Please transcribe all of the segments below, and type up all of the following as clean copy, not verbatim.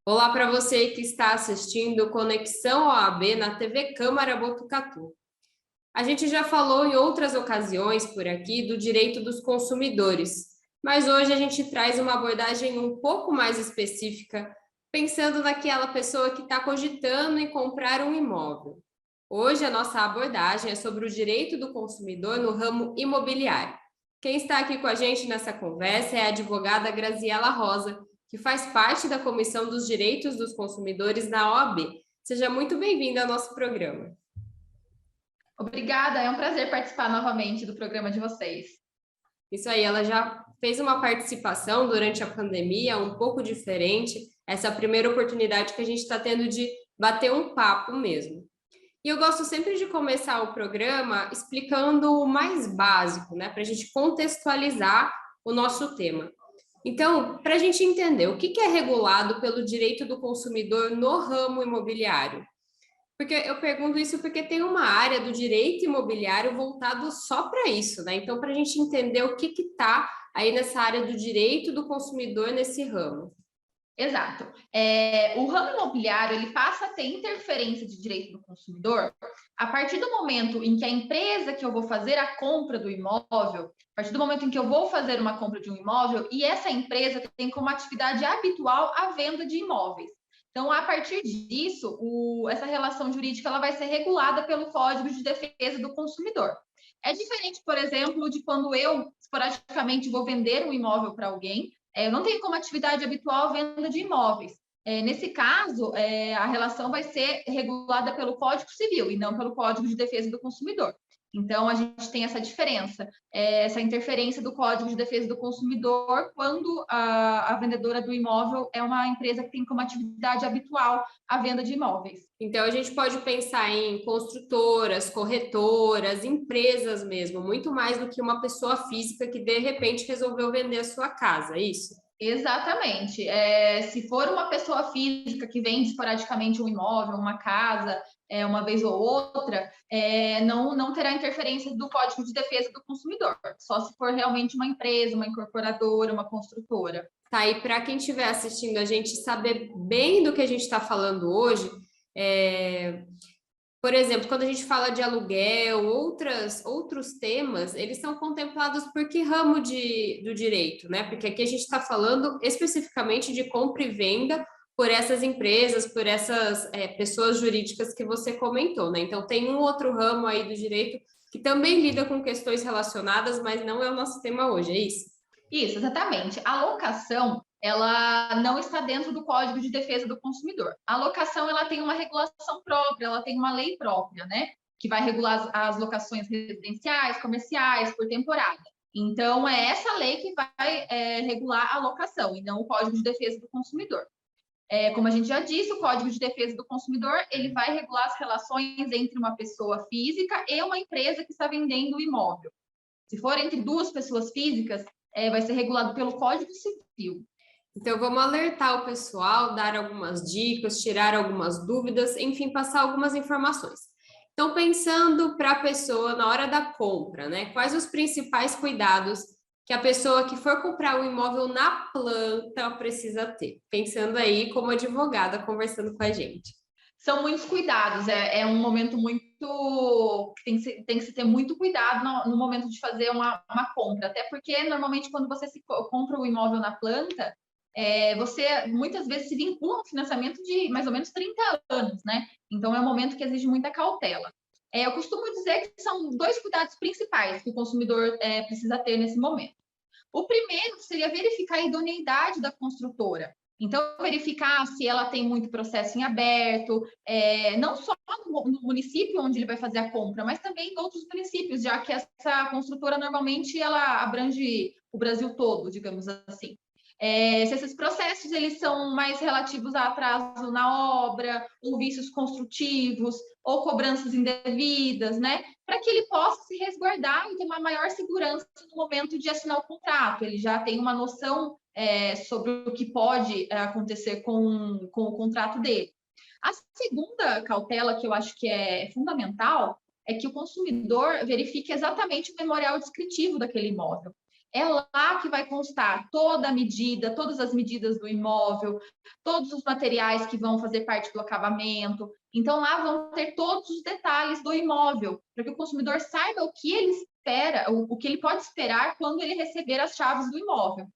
Olá para você que está assistindo Conexão OAB na TV Câmara Botucatu. A gente já falou em outras ocasiões por aqui do direito dos consumidores, mas hoje a gente traz uma abordagem um pouco mais específica, pensando naquela pessoa que está cogitando em comprar um imóvel. Hoje a nossa abordagem é sobre o direito do consumidor no ramo imobiliário. Quem está aqui com a gente nessa conversa é a advogada Graziela Rosa, que faz parte da Comissão dos Direitos dos Consumidores na OAB. Seja muito bem-vinda ao nosso programa. Obrigada, é um prazer participar novamente do programa de vocês. Isso aí, ela já fez uma participação durante a pandemia, um pouco diferente. Essa é a primeira oportunidade que a gente está tendo de bater um papo mesmo. E eu gosto sempre de começar o programa explicando o mais básico, né, para a gente contextualizar o nosso tema. Então, para a gente entender o que é regulado pelo direito do consumidor no ramo imobiliário. Porque eu pergunto isso porque tem uma área do direito imobiliário voltado só para isso, né? Então, para a gente entender o que está aí nessa área do direito do consumidor nesse ramo. Exato. O ramo imobiliário ele passa a ter interferência de direito do consumidor a partir do momento em que a empresa que eu vou fazer a compra do imóvel, a partir do momento em que eu vou fazer uma compra de um imóvel e essa empresa tem como atividade habitual a venda de imóveis. Então, a partir disso, essa relação jurídica ela vai ser regulada pelo Código de Defesa do Consumidor. É diferente, por exemplo, de quando eu, esporadicamente, vou vender um imóvel para alguém. Eu não tenho como atividade habitual a venda de imóveis. Nesse caso, a relação vai ser regulada pelo Código Civil e não pelo Código de Defesa do Consumidor. Então, a gente tem essa diferença, essa interferência do Código de Defesa do Consumidor quando a vendedora do imóvel é uma empresa que tem como atividade habitual a venda de imóveis. Então, a gente pode pensar em construtoras, corretoras, empresas mesmo, muito mais do que uma pessoa física que, de repente, resolveu vender a sua casa, é isso? Exatamente. Se for uma pessoa física que vende esporadicamente um imóvel, uma casa, uma vez ou outra, não terá interferência do Código de Defesa do Consumidor, só se for realmente uma empresa, uma incorporadora, uma construtora. Tá, e para quem estiver assistindo a gente saber bem do que a gente está falando hoje, por exemplo, quando a gente fala de aluguel, outros temas, eles são contemplados por que ramo do direito, né? Porque aqui a gente está falando especificamente de compra e venda por essas empresas, por essas pessoas jurídicas que você comentou, né? Então, tem um outro ramo aí do direito que também lida com questões relacionadas, mas não é o nosso tema hoje, é isso? Isso, exatamente. A locação, ela não está dentro do Código de Defesa do Consumidor. A locação, ela tem uma regulação própria, ela tem uma lei própria, né? Que vai regular as locações residenciais, comerciais, por temporada. Então, é essa lei que vai regular a locação, e não o Código de Defesa do Consumidor. Como a gente já disse, o Código de Defesa do Consumidor, ele vai regular as relações entre uma pessoa física e uma empresa que está vendendo o imóvel. Se for entre duas pessoas físicas, vai ser regulado pelo Código Civil. Então, vamos alertar o pessoal, dar algumas dicas, tirar algumas dúvidas, enfim, passar algumas informações. Então, pensando para a pessoa na hora da compra, né? Quais os principais cuidados que a pessoa que for comprar um imóvel na planta precisa ter? Pensando aí como advogada conversando com a gente. São muitos cuidados, é um momento muito que tem que se ter muito cuidado no momento de fazer uma compra, até porque normalmente quando você compra o imóvel na planta, você muitas vezes se vincula a um financiamento de mais ou menos 30 anos, né? Então é um momento que exige muita cautela. Eu costumo dizer que são dois cuidados principais que o consumidor precisa ter nesse momento. O primeiro seria verificar a idoneidade da construtora. Então, verificar se ela tem muito processo em aberto, não só no município onde ele vai fazer a compra, mas também em outros municípios, já que essa construtora normalmente ela abrange o Brasil todo, digamos assim. Se esses processos eles são mais relativos a atraso na obra, ou vícios construtivos, ou cobranças indevidas, né? Para que ele possa se resguardar e ter uma maior segurança no momento de assinar o contrato. Ele já tem uma noção sobre o que pode acontecer com o contrato dele. A segunda cautela, que eu acho que é fundamental, é que o consumidor verifique exatamente o memorial descritivo daquele imóvel. É lá que vai constar toda a medida, todas as medidas do imóvel, todos os materiais que vão fazer parte do acabamento. Então, lá vão ter todos os detalhes do imóvel, para que o consumidor saiba o que ele espera, o que ele pode esperar quando ele receber as chaves do imóvel.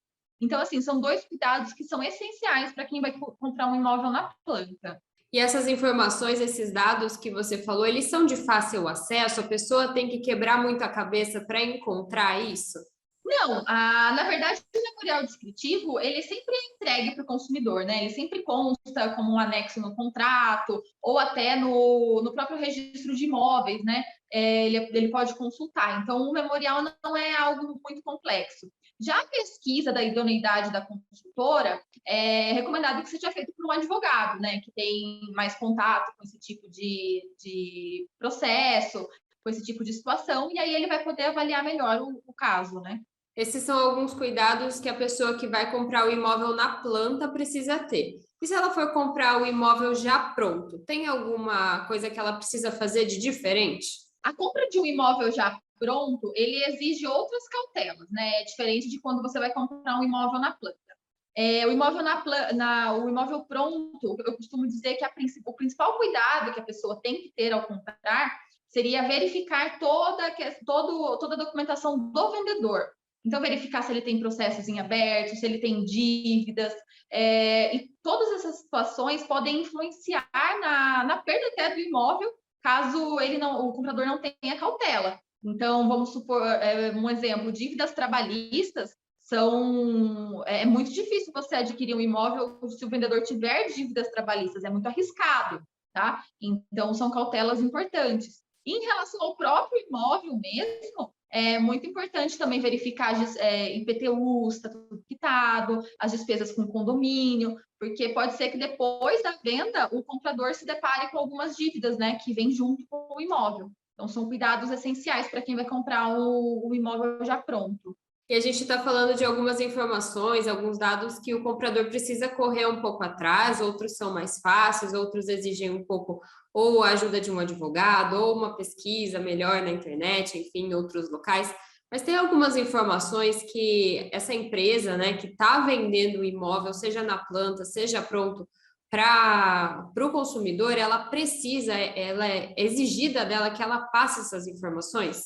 Então, assim, são 2 cuidados que são essenciais para quem vai comprar um imóvel na planta. E essas informações, esses dados que você falou, eles são de fácil acesso? A pessoa tem que quebrar muito a cabeça para encontrar isso? Não, na verdade, o memorial descritivo, ele sempre é entregue para o consumidor, né? Ele sempre consta como um anexo no contrato ou até no próprio registro de imóveis, né? Ele pode consultar. Então, o memorial não é algo muito complexo. Já a pesquisa da idoneidade da consultora, é recomendado que seja feito por um advogado, né? Que tem mais contato com esse tipo de processo, com esse tipo de situação, e aí ele vai poder avaliar melhor o caso, né? Esses são alguns cuidados que a pessoa que vai comprar o imóvel na planta precisa ter. E se ela for comprar o imóvel já pronto, tem alguma coisa que ela precisa fazer de diferente? A compra de um imóvel já pronto, ele exige outras cautelas, né? É diferente de quando você vai comprar um imóvel na planta. O imóvel o imóvel pronto, eu costumo dizer que o principal cuidado que a pessoa tem que ter ao comprar seria verificar toda a documentação do vendedor. Então, verificar se ele tem processos em aberto, se ele tem dívidas, e todas essas situações podem influenciar na perda até do imóvel, caso o comprador não tenha cautela. Então, vamos supor, um exemplo, dívidas trabalhistas é muito difícil você adquirir um imóvel se o vendedor tiver dívidas trabalhistas, é muito arriscado, tá? Então, são cautelas importantes. Em relação ao próprio imóvel mesmo, é muito importante também verificar IPTU, está tudo quitado, as despesas com condomínio, porque pode ser que depois da venda o comprador se depare com algumas dívidas, né, que vêm junto com o imóvel. Então, são cuidados essenciais para quem vai comprar o imóvel já pronto. E a gente está falando de algumas informações, alguns dados que o comprador precisa correr um pouco atrás, outros são mais fáceis, outros exigem um pouco ou a ajuda de um advogado, ou uma pesquisa melhor na internet, enfim, em outros locais. Mas tem algumas informações que essa empresa, né, que está vendendo o imóvel, seja na planta, seja pronto para o consumidor, ela é exigida dela que ela passe essas informações.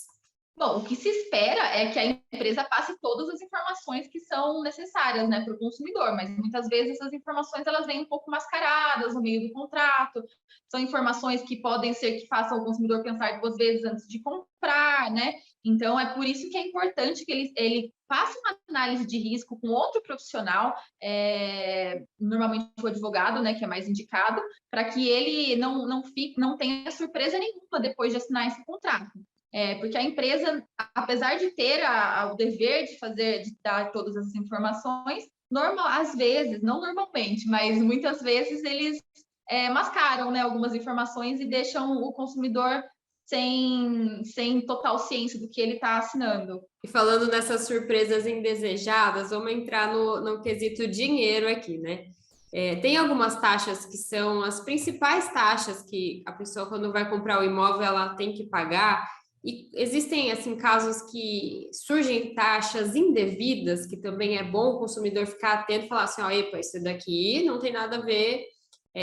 Bom, o que se espera é que a empresa passe todas as informações que são necessárias, né, para o consumidor, mas muitas vezes essas informações elas vêm um pouco mascaradas no meio do contrato, são informações que podem ser que façam o consumidor pensar 2 vezes antes de comprar, né? Então é por isso que é importante que ele faça uma análise de risco com outro profissional, normalmente o advogado, né, que é mais indicado, para que ele não tenha surpresa nenhuma depois de assinar esse contrato. Porque a empresa, apesar de ter o dever de dar todas as informações, às vezes, não normalmente, mas muitas vezes eles mascaram, né, algumas informações e deixam o consumidor sem total ciência do que ele está assinando. E falando nessas surpresas indesejadas, vamos entrar no quesito dinheiro aqui, né? Tem algumas taxas que são as principais taxas que a pessoa, quando vai comprar o imóvel, ela tem que pagar. E existem, assim, casos que surgem taxas indevidas, que também é bom o consumidor ficar atento e falar assim, ó, epa, isso daqui não tem nada a ver,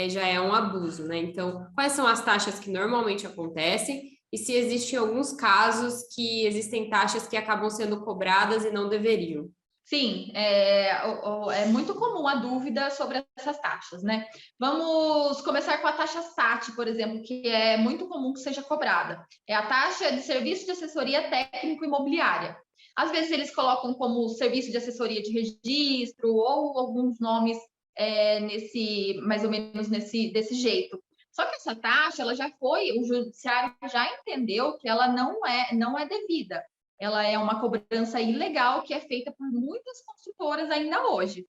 já é um abuso, né? Então, quais são as taxas que normalmente acontecem? E se existem alguns casos que existem taxas que acabam sendo cobradas e não deveriam? Sim, é muito comum a dúvida sobre essas taxas, né? Vamos começar com a taxa SAT, por exemplo, que é muito comum que seja cobrada. É a taxa de serviço de assessoria técnico imobiliária. Às vezes eles colocam como serviço de assessoria de registro ou alguns nomes mais ou menos desse jeito. Só que essa taxa, o judiciário já entendeu que ela não é devida. Ela é uma cobrança ilegal que é feita por muitas construtoras ainda hoje.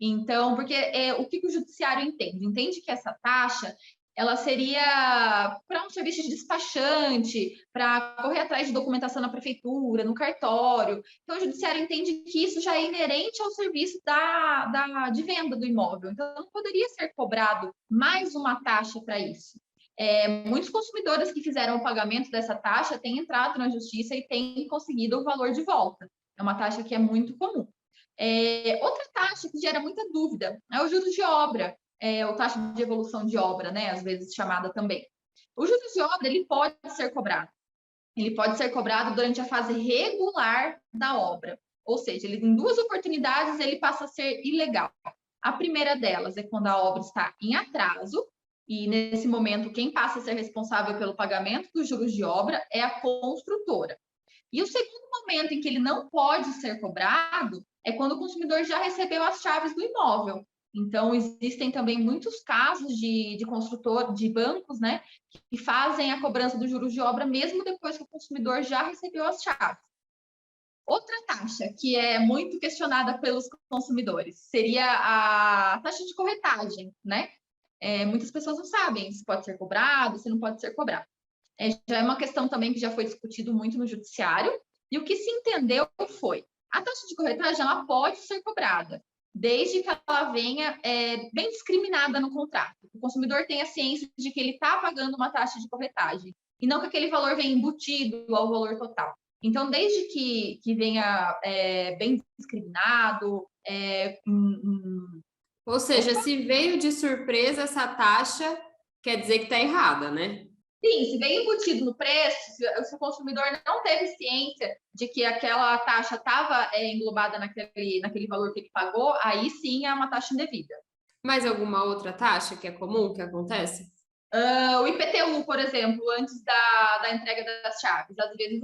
Então, porque o que o judiciário entende? Entende que essa taxa ela seria para um serviço de despachante, para correr atrás de documentação na prefeitura, no cartório. Então, o judiciário entende que isso já é inerente ao serviço de venda do imóvel. Então, não poderia ser cobrado mais uma taxa para isso. Muitos consumidores que fizeram o pagamento dessa taxa têm entrado na justiça e têm conseguido o valor de volta. É uma taxa que é muito comum. Outra taxa que gera muita dúvida é o juros de obra, ou taxa de evolução de obra, né? Às vezes chamada também. O juros de obra, ele pode ser cobrado. Ele pode ser cobrado durante a fase regular da obra. Ou seja, ele, em 2 oportunidades, ele passa a ser ilegal. A primeira delas é quando a obra está em atraso, e nesse momento, quem passa a ser responsável pelo pagamento dos juros de obra é a construtora. E o segundo momento em que ele não pode ser cobrado é quando o consumidor já recebeu as chaves do imóvel. Então, existem também muitos casos de construtor, de bancos, né, que fazem a cobrança dos juros de obra mesmo depois que o consumidor já recebeu as chaves. Outra taxa que é muito questionada pelos consumidores seria a taxa de corretagem, né? Muitas pessoas não sabem se pode ser cobrado, se não pode ser cobrado. Já é uma questão também que já foi discutido muito no judiciário, e o que se entendeu foi: a taxa de corretagem ela pode ser cobrada, desde que ela venha bem discriminada no contrato. O consumidor tenha ciência de que ele está pagando uma taxa de corretagem, e não que aquele valor venha embutido ao valor total. Então, desde que venha bem discriminado. Ou seja, se veio de surpresa essa taxa, quer dizer que está errada, né? Sim, se veio embutido no preço, se o consumidor não teve ciência de que aquela taxa estava englobada naquele valor que ele pagou, aí sim é uma taxa indevida. Mais alguma outra taxa que é comum, que acontece? O IPTU, por exemplo, antes da entrega das chaves. Às vezes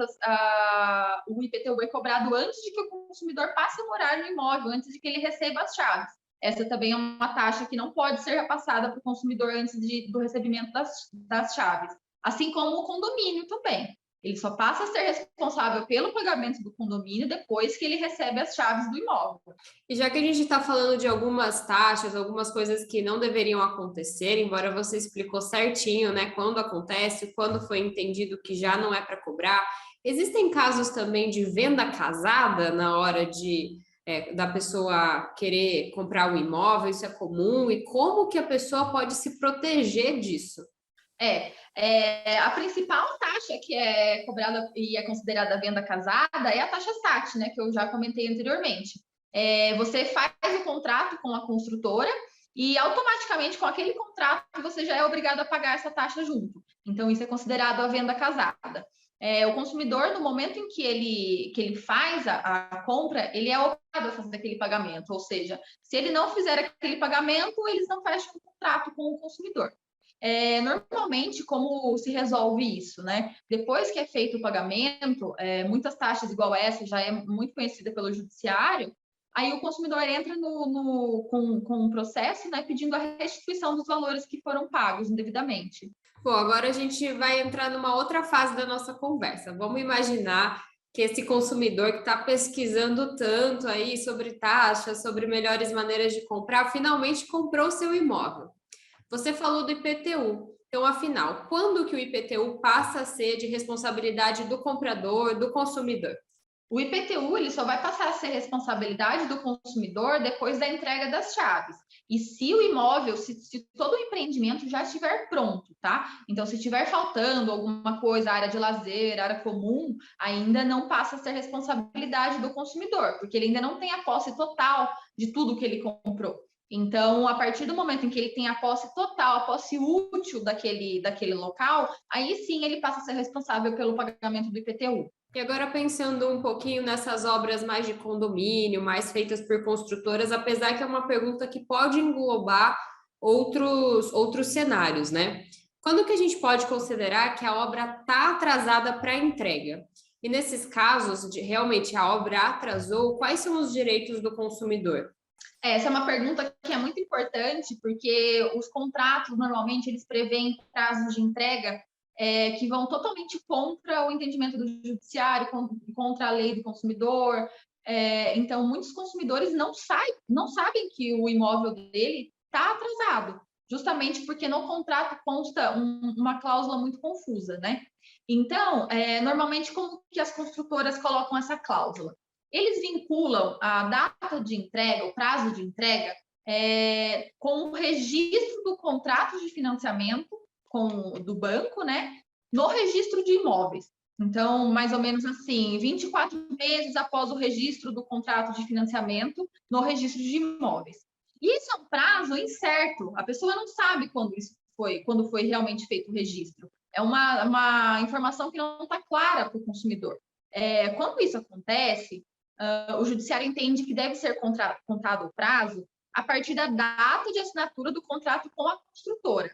o IPTU é cobrado antes de que o consumidor passe a morar no imóvel, antes de que ele receba as chaves. Essa também é uma taxa que não pode ser repassada para o consumidor antes do recebimento das chaves. Assim como o condomínio também. Ele só passa a ser responsável pelo pagamento do condomínio depois que ele recebe as chaves do imóvel. E já que a gente está falando de algumas taxas, algumas coisas que não deveriam acontecer, embora você explicou certinho, né, quando acontece, quando foi entendido que já não é para cobrar, existem casos também de venda casada na hora da pessoa querer comprar o imóvel, isso é comum, e como que a pessoa pode se proteger disso? A principal taxa que é cobrada e é considerada venda casada é a taxa SAT, né, que eu já comentei anteriormente. Você faz o contrato com a construtora e automaticamente com aquele contrato você já é obrigado a pagar essa taxa junto. Então, isso é considerado a venda casada. O consumidor, no momento em que ele faz a compra, ele é obrigado a fazer aquele pagamento. Ou seja, se ele não fizer aquele pagamento, eles não fecham o contrato com o consumidor. Normalmente, como se resolve isso, né? Depois que é feito o pagamento, muitas taxas igual essa já é muito conhecida pelo judiciário, aí o consumidor entra com um processo, né, pedindo a restituição dos valores que foram pagos indevidamente. Bom, agora a gente vai entrar numa outra fase da nossa conversa. Vamos imaginar que esse consumidor que está pesquisando tanto aí sobre taxas, sobre melhores maneiras de comprar, finalmente comprou o seu imóvel. Você falou do IPTU. Então, afinal, quando que o IPTU passa a ser de responsabilidade do comprador, do consumidor? O IPTU ele só vai passar a ser responsabilidade do consumidor depois da entrega das chaves. E se o imóvel, se todo o empreendimento já estiver pronto, tá? Então, se estiver faltando alguma coisa, área de lazer, área comum, ainda não passa a ser responsabilidade do consumidor, porque ele ainda não tem a posse total de tudo que ele comprou. Então, a partir do momento em que ele tem a posse total, a posse útil daquele local, aí sim ele passa a ser responsável pelo pagamento do IPTU. E agora pensando um pouquinho nessas obras mais de condomínio, mais feitas por construtoras, apesar que é uma pergunta que pode englobar outros cenários, né? Quando que a gente pode considerar que a obra está atrasada para entrega? E nesses casos, realmente a obra atrasou, quais são os direitos do consumidor? Essa é uma pergunta que é muito importante, porque os contratos, normalmente, eles prevêem prazos de entrega que vão totalmente contra o entendimento do judiciário, contra a lei do consumidor. Então, muitos consumidores não sabem que o imóvel dele está atrasado, justamente porque no contrato consta uma cláusula muito confusa, né? Então, normalmente, como que as construtoras colocam essa cláusula? Eles vinculam a data de entrega, o prazo de entrega, com o registro do contrato de financiamento do banco, né, no registro de imóveis. Então, mais ou menos assim, 24 meses após o registro do contrato de financiamento no registro de imóveis. E isso é um prazo incerto, a pessoa não sabe quando foi realmente feito o registro. É uma informação que não está clara para o consumidor. Quando isso acontece, o judiciário entende que deve ser contado o prazo a partir da data de assinatura do contrato com a construtora.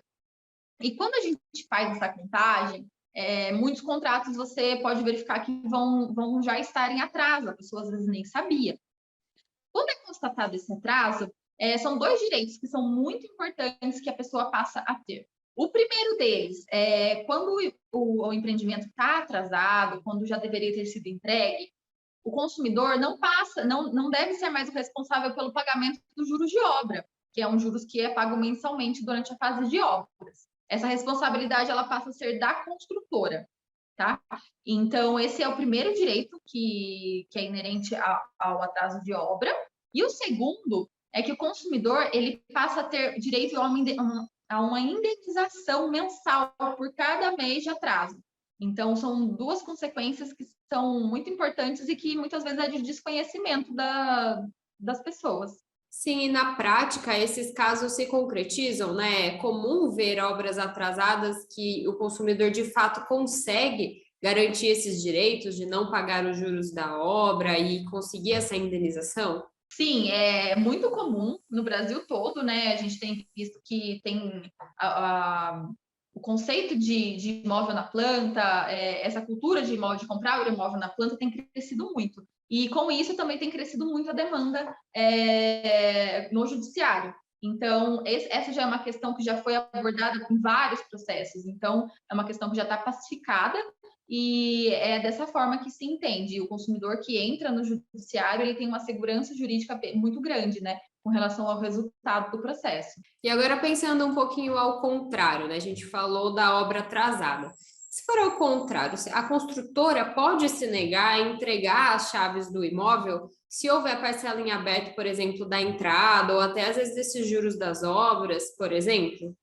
E quando a gente faz essa contagem, muitos contratos você pode verificar que vão já estar em atraso, a pessoa às vezes nem sabia. Quando é constatado esse atraso, são dois direitos que são muito importantes que a pessoa passa a ter. O primeiro deles é quando o empreendimento está atrasado, quando já deveria ter sido entregue, o consumidor não deve ser mais o responsável pelo pagamento dos juros de obra, que é um juros que é pago mensalmente durante a fase de obras. Essa responsabilidade ela passa a ser da construtora, tá? Então, esse é o primeiro direito que é inerente ao atraso de obra. E o segundo é que o consumidor ele passa a ter direito a uma indenização mensal por cada mês de atraso. Então, são duas consequências que são muito importantes e que muitas vezes é de desconhecimento das pessoas. Sim, e na prática esses casos se concretizam, né? É comum ver obras atrasadas que o consumidor de fato consegue garantir esses direitos de não pagar os juros da obra e conseguir essa indenização? Sim, é muito comum no Brasil todo, né? A gente tem visto que tem o conceito de imóvel na planta, essa cultura de comprar o imóvel na planta tem crescido muito. E com isso também tem crescido muito a demanda no judiciário. Então, essa já é uma questão que já foi abordada em vários processos. Então, é uma questão que já está pacificada e é dessa forma que se entende. O consumidor que entra no judiciário, ele tem uma segurança jurídica muito grande, né, com relação ao resultado do processo. E agora pensando um pouquinho ao contrário, né? A gente falou da obra atrasada. Se for ao contrário, a construtora pode se negar a entregar as chaves do imóvel se houver parcela em aberto, por exemplo, da entrada, ou até às vezes desses juros das obras, por exemplo?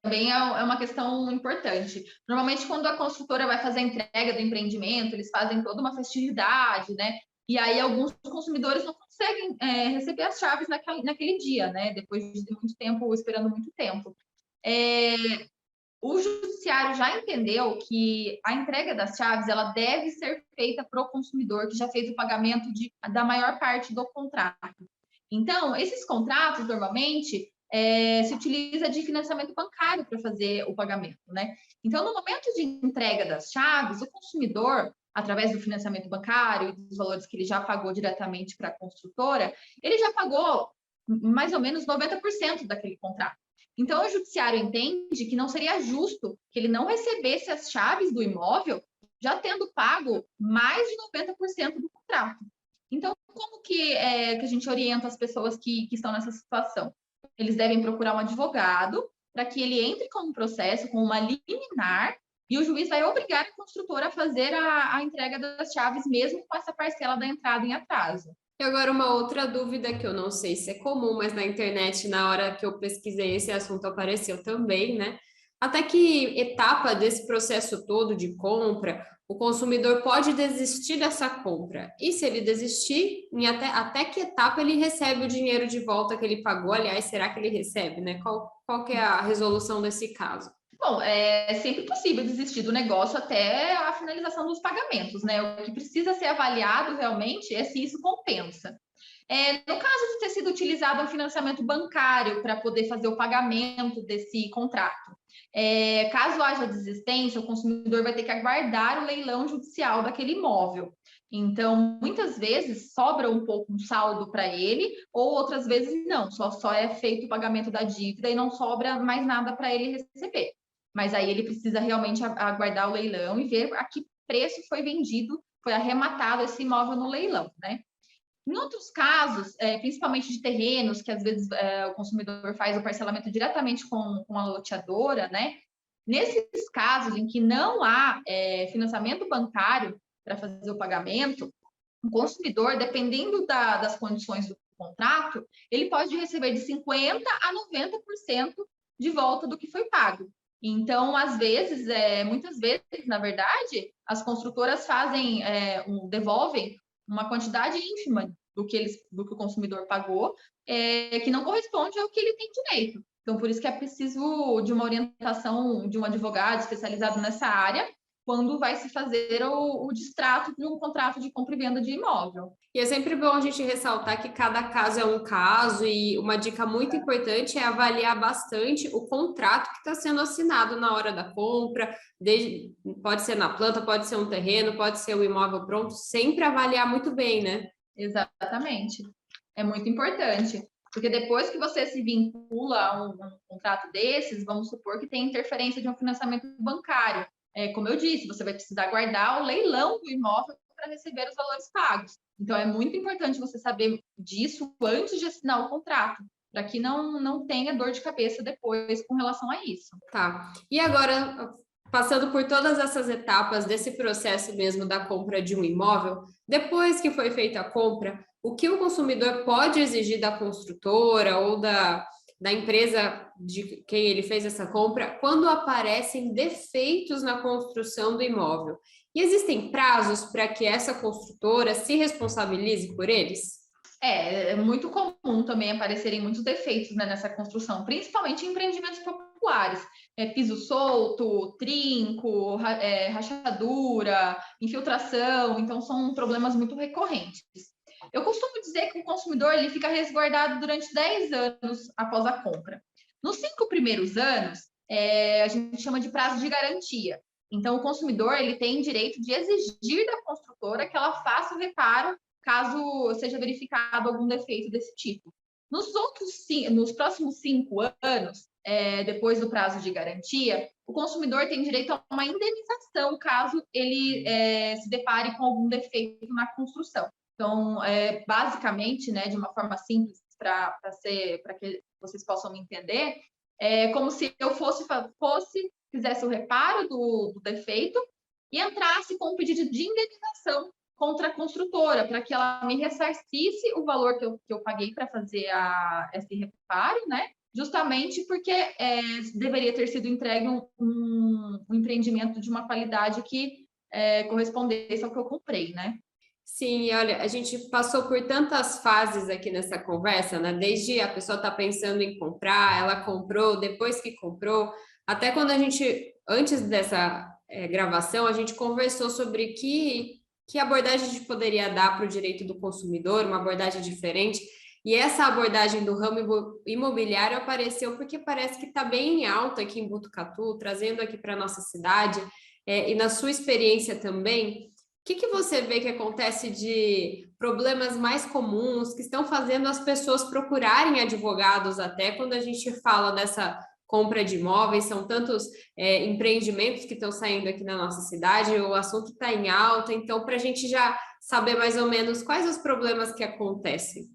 Também é uma questão importante. Normalmente, quando a construtora vai fazer a entrega do empreendimento, eles fazem toda uma festividade, né? E aí, alguns consumidores não conseguem receber as chaves naquele dia, né? Depois de muito tempo, esperando muito tempo. O judiciário já entendeu que a entrega das chaves ela deve ser feita para o consumidor que já fez o pagamento da maior parte do contrato. Então, esses contratos, normalmente, se utiliza de financiamento bancário para fazer o pagamento, né? Então, no momento de entrega das chaves, o consumidor, através do financiamento bancário e dos valores que ele já pagou diretamente para a construtora, ele já pagou mais ou menos 90% daquele contrato. Então, o judiciário entende que não seria justo que ele não recebesse as chaves do imóvel já tendo pago mais de 90% do contrato. Então, como que a gente orienta as pessoas que estão nessa situação? Eles devem procurar um advogado para que ele entre com um processo, com uma liminar, e o juiz vai obrigar a construtora a fazer a entrega das chaves, mesmo com essa parcela da entrada em atraso. E agora uma outra dúvida que eu não sei se é comum, mas na internet, na hora que eu pesquisei esse assunto, apareceu também, né? Até que etapa desse processo todo de compra o consumidor pode desistir dessa compra? E se ele desistir, até que etapa ele recebe o dinheiro de volta que ele pagou? Aliás, será que ele recebe, né? Qual que é a resolução desse caso? Bom, é sempre possível desistir do negócio até a finalização dos pagamentos, né? O que precisa ser avaliado realmente é se isso compensa. No caso de ter sido utilizado um financiamento bancário para poder fazer o pagamento desse contrato, caso haja desistência, o consumidor vai ter que aguardar o leilão judicial daquele imóvel. Então, muitas vezes sobra um pouco um saldo para ele, ou outras vezes não, só é feito o pagamento da dívida e não sobra mais nada para ele receber. Mas aí ele precisa realmente aguardar o leilão e ver a que preço foi vendido, foi arrematado esse imóvel no leilão, né? Em outros casos, principalmente de terrenos, que às vezes o consumidor faz o parcelamento diretamente com a loteadora, né? Nesses casos em que não há financiamento bancário para fazer o pagamento, o consumidor, dependendo das condições do contrato, ele pode receber de 50% a 90% de volta do que foi pago. Então, às vezes, muitas vezes, na verdade, as construtoras devolvem uma quantidade ínfima do que o consumidor pagou, que não corresponde ao que ele tem direito. Então, por isso que é preciso de uma orientação de um advogado especializado nessa área, quando vai se fazer o distrato de um contrato de compra e venda de imóvel. E é sempre bom a gente ressaltar que cada caso é um caso, e uma dica muito importante é avaliar bastante o contrato que está sendo assinado na hora da compra, pode ser na planta, pode ser um terreno, pode ser o imóvel pronto, sempre avaliar muito bem, né? Exatamente. É muito importante. Porque depois que você se vincula a um contrato desses, vamos supor que tem interferência de um financiamento bancário. Como eu disse, você vai precisar guardar o leilão do imóvel para receber os valores pagos. Então, é muito importante você saber disso antes de assinar o contrato, para que não tenha dor de cabeça depois com relação a isso. Tá. E agora, passando por todas essas etapas desse processo mesmo da compra de um imóvel, depois que foi feita a compra, o que o consumidor pode exigir da construtora ou da empresa de quem ele fez essa compra quando aparecem defeitos na construção do imóvel? E existem prazos para que essa construtora se responsabilize por eles? É muito comum também aparecerem muitos defeitos, né, nessa construção, principalmente em empreendimentos populares. Piso solto, trinco, rachadura, infiltração, então são problemas muito recorrentes. Eu costumo dizer que o consumidor ele fica resguardado durante 10 anos após a compra. Nos 5 primeiros anos, a gente chama de prazo de garantia. Então, o consumidor ele tem direito de exigir da construtora que ela faça o reparo caso seja verificado algum defeito desse tipo. Nos próximos 5 anos, depois do prazo de garantia, o consumidor tem direito a uma indenização caso ele se depare com algum defeito na construção. Então, basicamente, né, de uma forma simples para que vocês possam me entender, é como se eu fizesse o reparo do defeito e entrasse com um pedido de indenização contra a construtora, para que ela me ressarcisse o valor que eu paguei para fazer esse reparo, né? Justamente porque deveria ter sido entregue um empreendimento de uma qualidade que correspondesse ao que eu comprei, né? Sim, olha, a gente passou por tantas fases aqui nessa conversa, né? Desde a pessoa tá pensando em comprar, ela comprou, depois que comprou, até quando antes dessa gravação, a gente conversou sobre que abordagem a gente poderia dar para o direito do consumidor, uma abordagem diferente. E essa abordagem do ramo imobiliário apareceu porque parece que está bem em alta aqui em Botucatu, trazendo aqui para a nossa cidade, e na sua experiência também. O que você vê que acontece de problemas mais comuns que estão fazendo as pessoas procurarem advogados até quando a gente fala dessa compra de imóveis? São tantos empreendimentos que estão saindo aqui na nossa cidade, o assunto está em alta, então para a gente já saber mais ou menos quais os problemas que acontecem.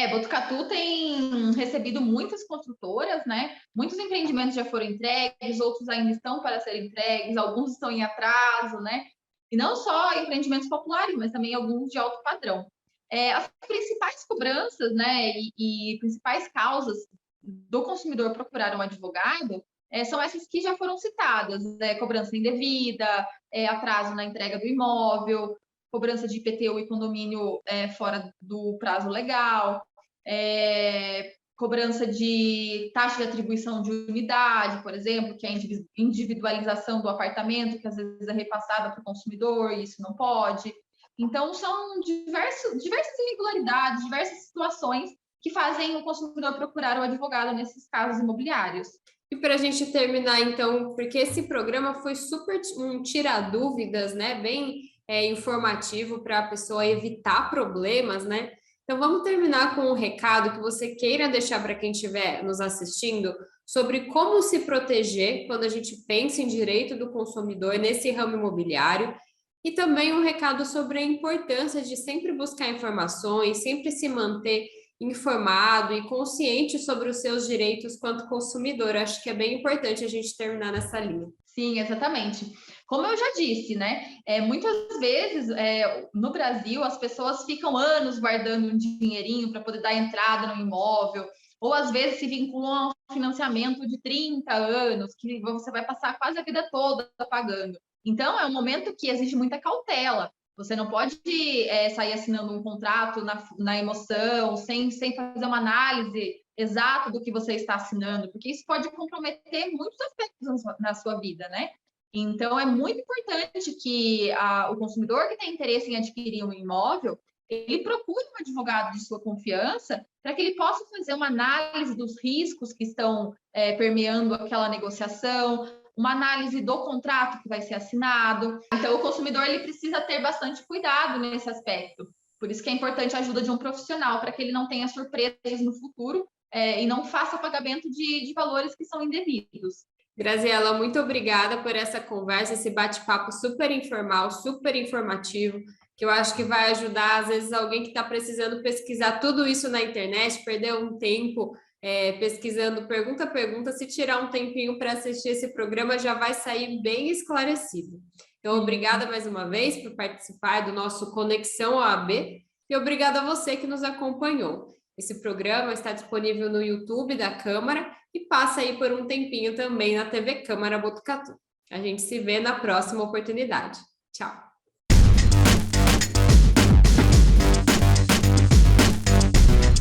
Botucatu tem recebido muitas construtoras, né? Muitos empreendimentos já foram entregues, outros ainda estão para serem entregues, alguns estão em atraso, né? E não só empreendimentos populares, mas também alguns de alto padrão. As principais cobranças, né, e principais causas do consumidor procurar um advogado são essas que já foram citadas: cobrança indevida, atraso na entrega do imóvel, cobrança de IPTU e condomínio fora do prazo legal, cobrança de taxa de atribuição de unidade, por exemplo, que é a individualização do apartamento, que às vezes é repassada para o consumidor, e isso não pode. Então, são diversas irregularidades, diversas situações que fazem o consumidor procurar o advogado nesses casos imobiliários. E para a gente terminar, então, porque esse programa foi super um tira-dúvidas, né? Bem informativo para a pessoa evitar problemas, né? Então, vamos terminar com um recado que você queira deixar para quem estiver nos assistindo sobre como se proteger quando a gente pensa em direito do consumidor nesse ramo imobiliário, e também um recado sobre a importância de sempre buscar informações, sempre se manter informado e consciente sobre os seus direitos quanto consumidor. Acho que é bem importante a gente terminar nessa linha. Sim, exatamente. Como eu já disse, né? Muitas vezes no Brasil as pessoas ficam anos guardando um dinheirinho para poder dar entrada no imóvel, ou às vezes se vinculam a um financiamento de 30 anos, que você vai passar quase a vida toda pagando. Então, é um momento que exige muita cautela. Você não pode sair assinando um contrato na emoção, sem fazer uma análise exata do que você está assinando, porque isso pode comprometer muitos aspectos na sua vida, né? Então, é muito importante que o consumidor que tem interesse em adquirir um imóvel, ele procure um advogado de sua confiança para que ele possa fazer uma análise dos riscos que estão permeando aquela negociação, uma análise do contrato que vai ser assinado. Então, o consumidor ele precisa ter bastante cuidado nesse aspecto. Por isso que é importante a ajuda de um profissional, para que ele não tenha surpresas no futuro e não faça pagamento de valores que são indevidos. Graziela, muito obrigada por essa conversa, esse bate-papo super informal, super informativo, que eu acho que vai ajudar, às vezes, alguém que está precisando pesquisar tudo isso na internet, perder um tempo pesquisando pergunta a pergunta, se tirar um tempinho para assistir esse programa, já vai sair bem esclarecido. Então, obrigada mais uma vez por participar do nosso Conexão OAB e obrigada a você que nos acompanhou. Esse programa está disponível no YouTube da Câmara e passa aí por um tempinho também na TV Câmara Botucatu. A gente se vê na próxima oportunidade. Tchau!